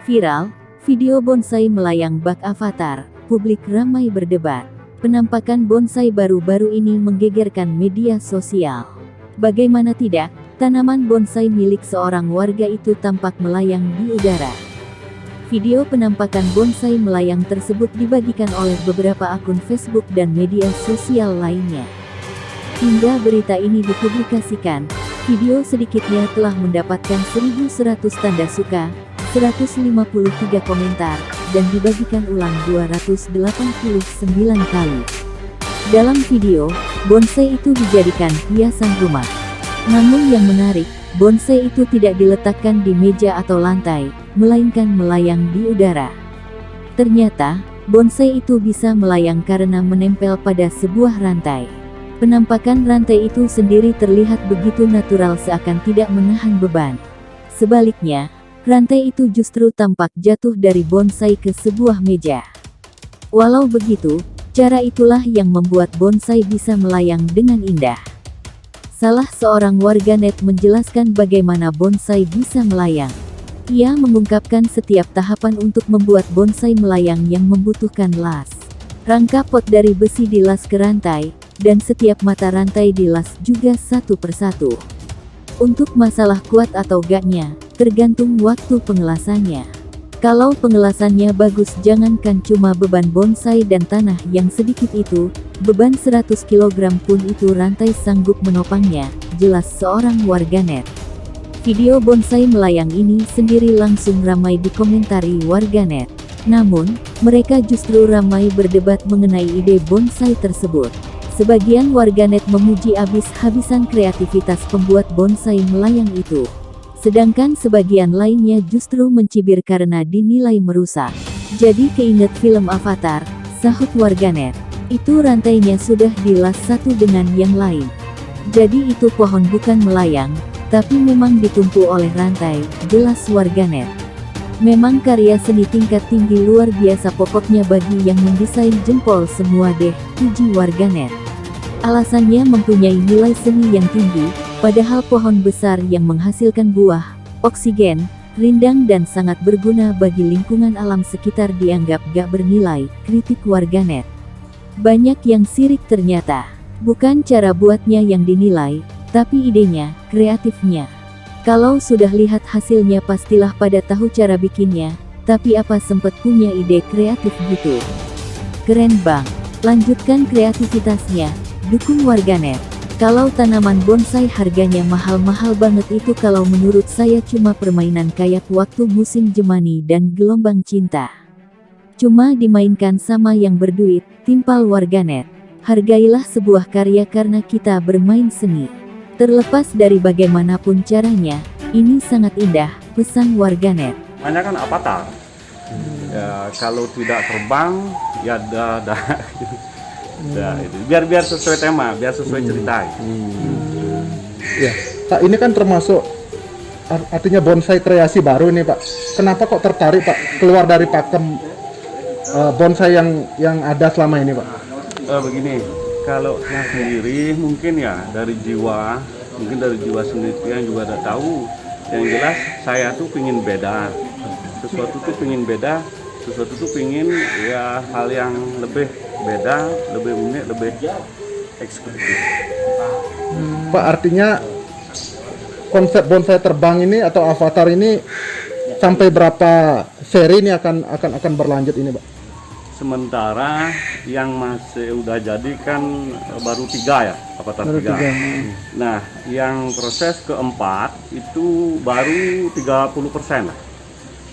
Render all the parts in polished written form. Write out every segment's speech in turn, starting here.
Viral, video bonsai melayang bak avatar, publik ramai berdebat. Penampakan bonsai baru-baru ini menggegerkan media sosial. Bagaimana tidak, tanaman bonsai milik seorang warga itu tampak melayang di udara. Video penampakan bonsai melayang tersebut dibagikan oleh beberapa akun Facebook dan media sosial lainnya. Hingga berita ini dipublikasikan, video sedikitnya telah mendapatkan 1.100 tanda suka, 153 komentar, dan dibagikan ulang 289 kali. Dalam video, bonsai itu dijadikan hiasan rumah. Namun yang menarik, bonsai itu tidak diletakkan di meja atau lantai, melainkan melayang di udara. Ternyata, bonsai itu bisa melayang karena menempel pada sebuah rantai. Penampakan rantai itu sendiri terlihat begitu natural seakan tidak menahan beban. Sebaliknya, rantai itu justru tampak jatuh dari bonsai ke sebuah meja. Walau begitu, cara itulah yang membuat bonsai bisa melayang dengan indah. Salah seorang warganet menjelaskan bagaimana bonsai bisa melayang. Ia mengungkapkan setiap tahapan untuk membuat bonsai melayang yang membutuhkan las. Rangka pot dari besi dilas ke rantai, dan setiap mata rantai dilas juga satu persatu. Untuk masalah kuat atau gaknya, tergantung waktu pengelasannya. Kalau pengelasannya bagus, jangankan cuma beban bonsai dan tanah yang sedikit itu, beban 100 kg pun itu rantai sanggup menopangnya, jelas seorang warganet. Video bonsai melayang ini sendiri langsung ramai dikomentari warganet. Namun, mereka justru ramai berdebat mengenai ide bonsai tersebut. Sebagian warganet memuji habis-habisan kreativitas pembuat bonsai melayang itu. Sedangkan sebagian lainnya justru mencibir karena dinilai merusak. Jadi keinget film Avatar, sahut warganet. Itu rantainya sudah dilas satu dengan yang lain. Jadi itu pohon bukan melayang, tapi memang ditumpu oleh rantai, jelas warganet. Memang karya seni tingkat tinggi luar biasa, pokoknya bagi yang mendesain jempol semua deh, puji warganet. Alasannya mempunyai nilai seni yang tinggi, padahal pohon besar yang menghasilkan buah, oksigen, rindang dan sangat berguna bagi lingkungan alam sekitar dianggap gak bernilai, kritik warganet. Banyak yang sirik ternyata. Bukan cara buatnya yang dinilai, tapi idenya, kreatifnya. Kalau sudah lihat hasilnya pastilah pada tahu cara bikinnya, tapi apa sempet punya ide kreatif gitu. Keren bang, lanjutkan kreativitasnya, dukung warganet. Kalau tanaman bonsai harganya mahal-mahal banget itu, kalau menurut saya cuma permainan kayak waktu musim Jemani dan gelombang cinta. Cuma dimainkan sama yang berduit, timpal warganet. Hargailah sebuah karya karena kita bermain seni. Terlepas dari bagaimanapun caranya, ini sangat indah, pesan warganet. Namanya kan avatar. Ya, kalau tidak terbang, ya dah. Ya, itu. Biar sesuai tema, biar sesuai cerita. Ya, Pak, ini kan termasuk artinya bonsai kreasi baru nih Pak. Kenapa kok tertarik Pak keluar dari pakem bonsai yang ada selama ini Pak? Begini, kalau saya sendiri mungkin ya dari jiwa sendiri yang juga ada tahu. Yang jelas saya tuh pingin beda, sesuatu tuh pingin ya hal yang lebih beda, lebih unik, lebih eksklusif. Pak, artinya konsep bonsai terbang ini atau avatar ini sampai berapa seri ini akan berlanjut ini Pak? Sementara yang masih udah jadi kan baru 3 ya, avatar 3. Nah, yang proses keempat itu baru 30% lah.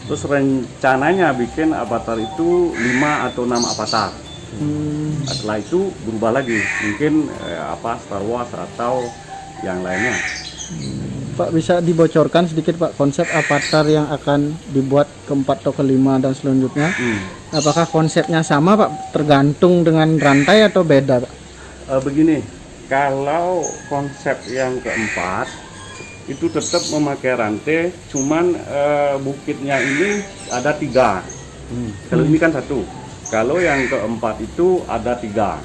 Terus rencananya bikin avatar itu 5 atau 6 avatar. Setelah itu berubah lagi, mungkin Star Wars atau yang lainnya. Pak, bisa dibocorkan sedikit Pak konsep avatar yang akan dibuat keempat atau kelima dan selanjutnya? Apakah konsepnya sama Pak, tergantung dengan rantai atau beda Pak? Begini, kalau konsep yang keempat itu tetap memakai rantai, cuman bukitnya ini ada 3. Kalau ini kan 1. Kalau yang keempat itu ada 3.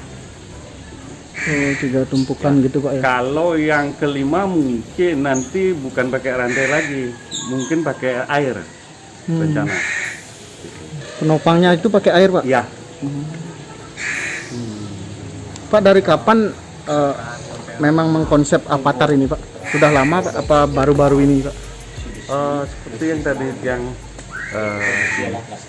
Oh, 3 tumpukan ya, gitu Pak ya. Kalau yang kelima mungkin nanti bukan pakai rantai lagi, mungkin pakai air. rencana. Penopangnya itu pakai air, Pak? Ya, Pak, dari kapan memang mengkonsep Avatar ini, Pak? Sudah lama, Pak? Apa baru-baru ini, Pak? seperti yang tadi yang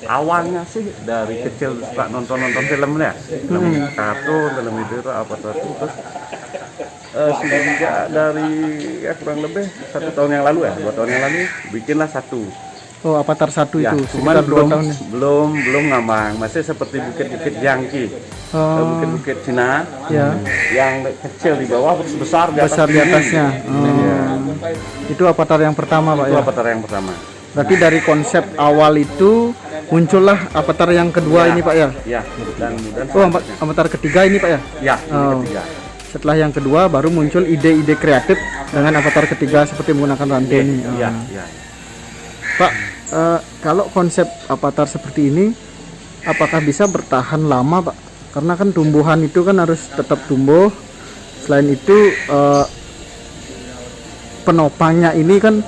awalnya sih dari kecil suka nonton film ya, film kartun, film itu apa tuh, terus sejak dari ya kurang lebih 1 tahun yang lalu ya, 2 tahun yang lalu bikinlah satu. Oh, Avatar 1 Ya, itu cuman sekitar 2 tahun ya? belum ngambang, masih seperti bukit-bukit Jangki, bukit-bukit Cina, Ya. yang kecil di bawah terus besar di atas. Besar di atasnya. Iya. Itu Avatar yang pertama, Pak, Itu ya? Avatar yang pertama. Berarti dari konsep awal itu muncullah Avatar yang kedua ini, Pak, ya? Ya, dan Oh, Avatar ketiga ini, Pak, ya? ya, ini Oh. ketiga. Setelah yang kedua baru muncul ide-ide kreatif dengan Avatar ketiga seperti menggunakan rantai ini. Oh. Iya, iya. Pak, kalau konsep Avatar seperti ini, apakah bisa bertahan lama, Pak? Karena kan tumbuhan itu kan harus tetap tumbuh. Selain itu, penopangnya ini kan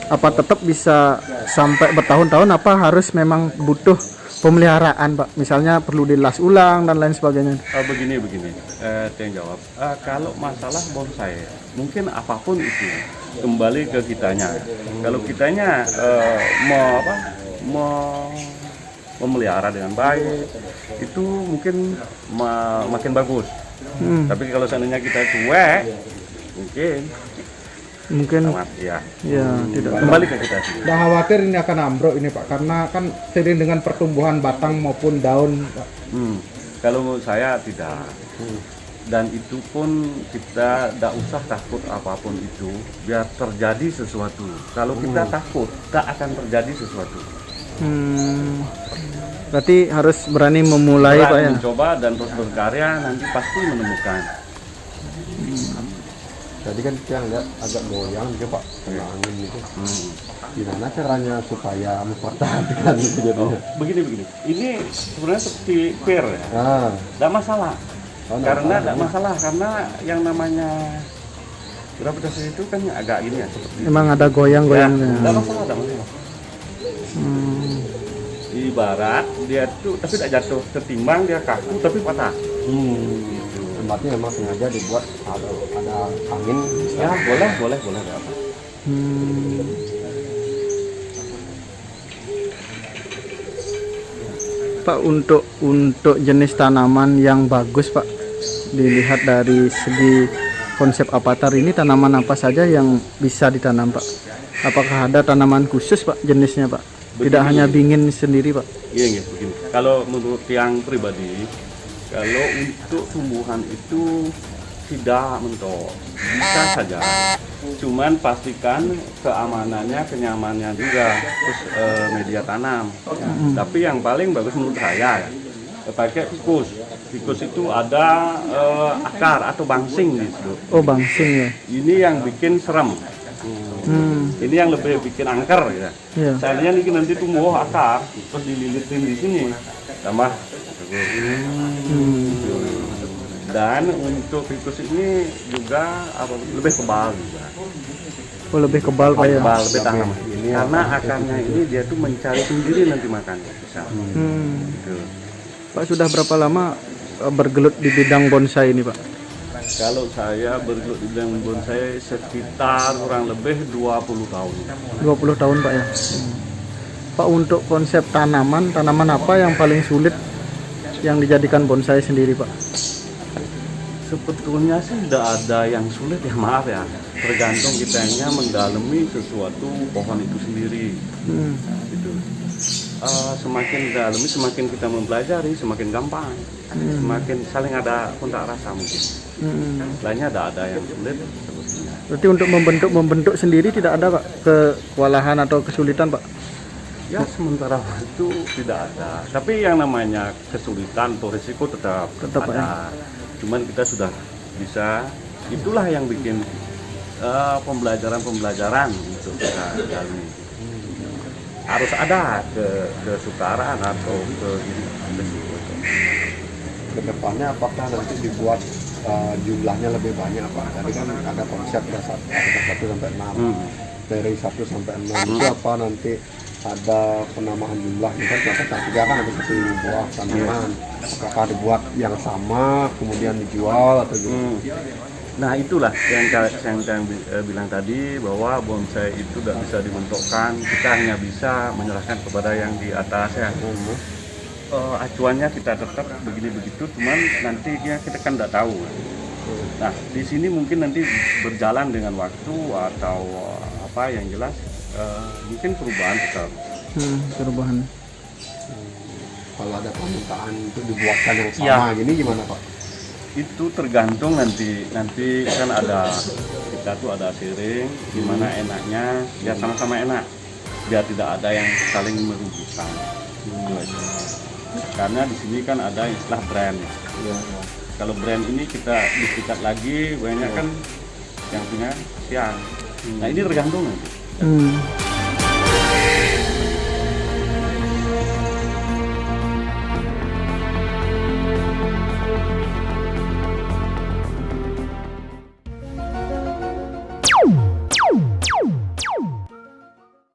apa tetap bisa sampai bertahun-tahun? Apa harus memang butuh pemeliharaan, Pak? Misalnya perlu dilas ulang dan lain sebagainya. Begini, saya jawab. Kalau masalah bonsai, mungkin apapun itu kembali ke kitanya. Kalau kitanya mau memelihara dengan baik, itu mungkin makin bagus. Tapi kalau seandainya kita cuek, mungkin amat, ya tidak. kembali ke kita sendiri. Nggak khawatir ini akan ambruk ini Pak, karena kan seiring dengan pertumbuhan batang maupun daun Pak. Kalau menurut saya tidak. Dan itu pun kita tidak usah takut apapun itu, biar terjadi sesuatu. Kalau kita takut, tak akan terjadi sesuatu. Berarti harus berani memulai, Pak, ya? Mencoba dan terus berkarya, nanti pasti menemukan. Tadi kan kita lihat agak goyang gitu Pak, kena angin gitu. Gimana caranya supaya mempertahankan itu jadinya? Begini. Ini sebenarnya seperti fair ya. Tidak masalah. Karena yang namanya gravitasi itu kan agak ini ya seperti. Emang ada goyang-goyangnya. Tidak masalah. Ibarat dia tuh tapi tidak jatuh, ketimbang dia kaku tapi patah. Tempatnya memang sengaja dibuat ada angin. Ya boleh nggak apa. Pak, untuk jenis tanaman yang bagus, Pak, dilihat dari segi konsep Avatar ini, tanaman apa saja yang bisa ditanam, Pak? Apakah ada tanaman khusus, Pak, jenisnya, Pak? Tidak hanya bingin sendiri, Pak? Iya, begini. Kalau menurut yang pribadi, kalau untuk tumbuhan itu tidak mentok, bisa saja. Cuman pastikan keamanannya, kenyamanannya juga, terus media tanam. Tapi yang paling bagus menurut saya ya, pakai tikus. Tikus itu ada akar atau bangsing gitu. Oh, bangsing ya. Ini yang bikin serem. Ini yang lebih bikin angker ya. Seandainya ini nanti tumbuh akar, terus dililitin di sini, tambah. Dan untuk tikus ini juga lebih kebal juga. Oh, lebih kebal, Pak, ya? Kebal, lebih tahan. Karena akarnya ini dia tuh mencari sendiri nanti makannya. Bisa. Gitu. Pak, sudah berapa lama bergelut di bidang bonsai ini, Pak? Kalau saya bergelut di bidang bonsai sekitar kurang lebih 20 tahun. 20 tahun, Pak, ya? Pak, untuk konsep tanaman apa yang paling sulit yang dijadikan bonsai sendiri, Pak? Sebetulnya sih tidak ada yang sulit ya, maaf ya. Tergantung kitanya mendalami sesuatu pohon itu sendiri. Gitu. Semakin dalami, semakin kita mempelajari, semakin gampang. Semakin saling ada kontak rasa mungkin. Lainnya tidak ada yang sulit sebetulnya. Berarti untuk membentuk sendiri tidak ada, Pak, kewalahan atau kesulitan, Pak? Ya sementara itu tidak ada. Tapi yang namanya kesulitan atau risiko tetap ada. Ya? Cuman kita sudah bisa, itulah yang bikin pembelajaran untuk kita dalami. Harus ada kesukaran atau Kedepannya apakah nanti dibuat jumlahnya lebih banyak Pak? Tadi kan ada konsep 1 sampai 6. Dari 1 sampai 6 itu apa nanti ada penambahan jumlah kan Avatar 3 kan ada 1 buah tanaman. Apakah dibuat yang sama kemudian dijual atau gimana? Nah itulah yang saya bilang tadi, bahwa bonsai itu tidak bisa dibentukkan, kita hanya bisa menyerahkan kepada yang di atas ya. Acuannya kita tetap begini begitu, cuman nantinya kita kan tidak tahu. Nah di sini mungkin nanti berjalan dengan waktu atau apa yang jelas mungkin perubahan tetap. Perubahan. Kalau ada permintaan itu dibuatkan yang sama gini gimana Pak? Itu tergantung nanti kan ada, kita tuh ada sharing gimana enaknya biar sama-sama enak, biar tidak ada yang saling merugikan. Karena di sini kan ada istilah brand. Kalau brand ini kita disikat lagi banyak kan yang punya siang. Nah ini tergantung nanti.